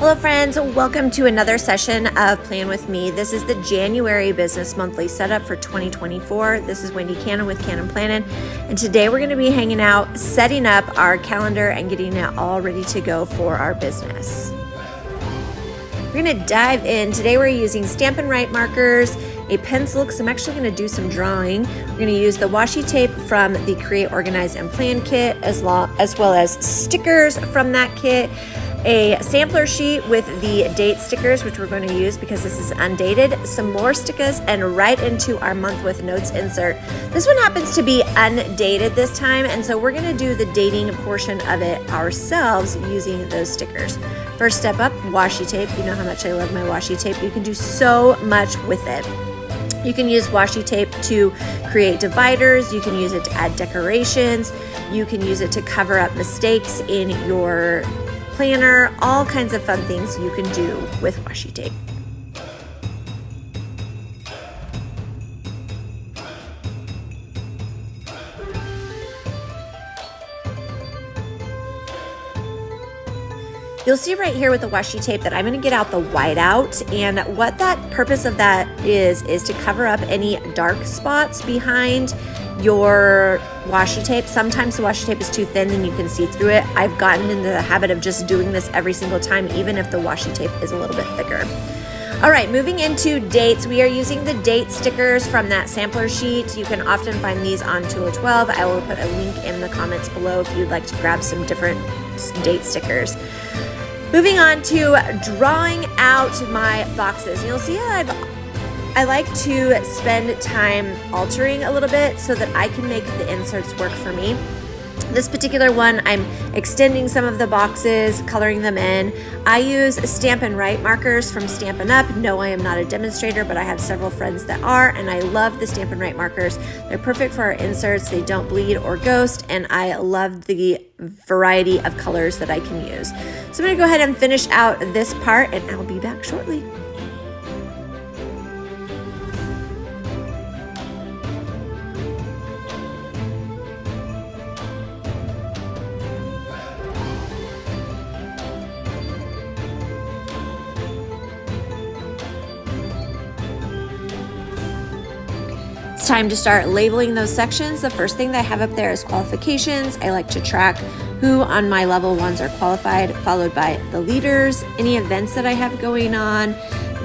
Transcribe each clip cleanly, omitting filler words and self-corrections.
Hello friends, welcome to another session of Plan With Me. This is the January Business Monthly Setup for 2024. This is Wendy Cannin with Cannin Plannin, and today we're going to be hanging out, setting up our calendar and getting it all ready to go for our business. We're going to dive in. Today we're using Stampin' Write markers, a pencil, because I'm actually going to do some drawing. We're going to use the washi tape from the Create, Organize, and Plan kit, as well as stickers from that kit, a sampler sheet with the date stickers, which we're going to use because this is undated, some more stickers, and right into our month with notes insert. This one happens to be undated this time, and so we're going to do the dating portion of it ourselves using those stickers. First step up, washi tape. You know how much I love my washi tape. You can do so much with it. You can use washi tape to create dividers. You can use it to add decorations. You can use it to cover up mistakes in your planner, all kinds of fun things you can do with washi tape. You'll see right here with the washi tape that I'm going to get out the whiteout, and what that purpose of that is to cover up any dark spots behind your washi tape. Sometimes the washi tape is too thin and you can see through it. I've gotten into the habit of just doing this every single time, even if the washi tape is a little bit thicker. All right, moving into dates, we are using the date stickers from that sampler sheet. You can often find these on Tool 12. I will put a link in the comments below if you'd like to grab some different date stickers. Moving on to drawing out my boxes. You'll see I like to spend time altering a little bit so that I can make the inserts work for me. This particular one, I'm extending some of the boxes, coloring them in. I use Stampin' Write markers from Stampin' Up. No, I am not a demonstrator, but I have several friends that are, and I love the Stampin' Write markers. They're perfect for our inserts. They don't bleed or ghost, and I love the variety of colors that I can use. So I'm gonna go ahead and finish out this part, and I'll be back shortly. It's time to start labeling those sections. The first thing that I have up there is qualifications. I like to track who on my level ones are qualified, followed by the leaders, any events that I have going on,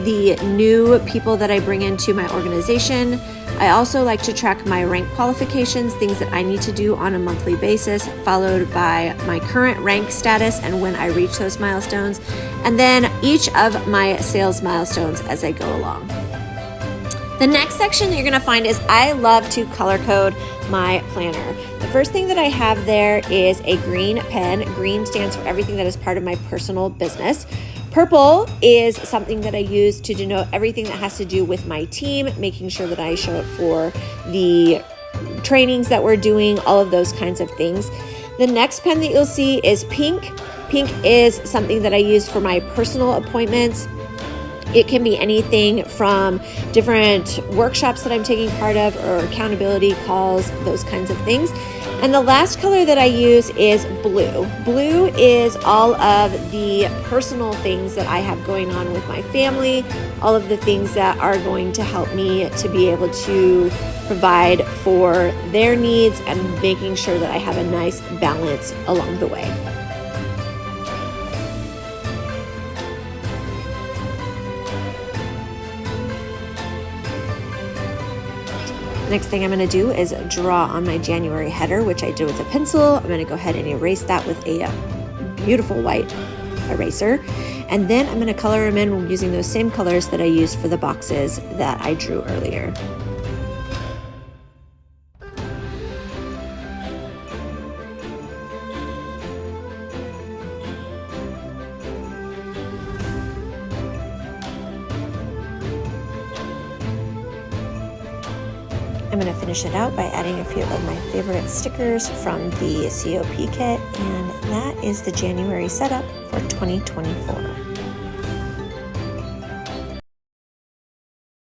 the new people that I bring into my organization. I also like to track my rank qualifications, things that I need to do on a monthly basis, followed by my current rank status and when I reach those milestones, and then each of my sales milestones as I go along. The next section that you're going to find is I love to color code my planner. The first thing that I have there is a green pen. Green stands for everything that is part of my personal business. Purple is something that I use to denote everything that has to do with my team, making sure that I show up for the trainings that we're doing, all of those kinds of things. The next pen that you'll see is pink. Pink is something that I use for my personal appointments. It can be anything from different workshops that I'm taking part of or accountability calls, those kinds of things. And the last color that I use is blue. Blue is all of the personal things that I have going on with my family, all of the things that are going to help me to be able to provide for their needs and making sure that I have a nice balance along the way. Next thing I'm going to do is draw on my January header, which I did with a pencil. I'm going to go ahead and erase that with a beautiful white eraser. And then I'm going to color them in using those same colors that I used for the boxes that I drew earlier. I'm going to finish it out by adding a few of my favorite stickers from the COP kit, and that is the January setup for 2024.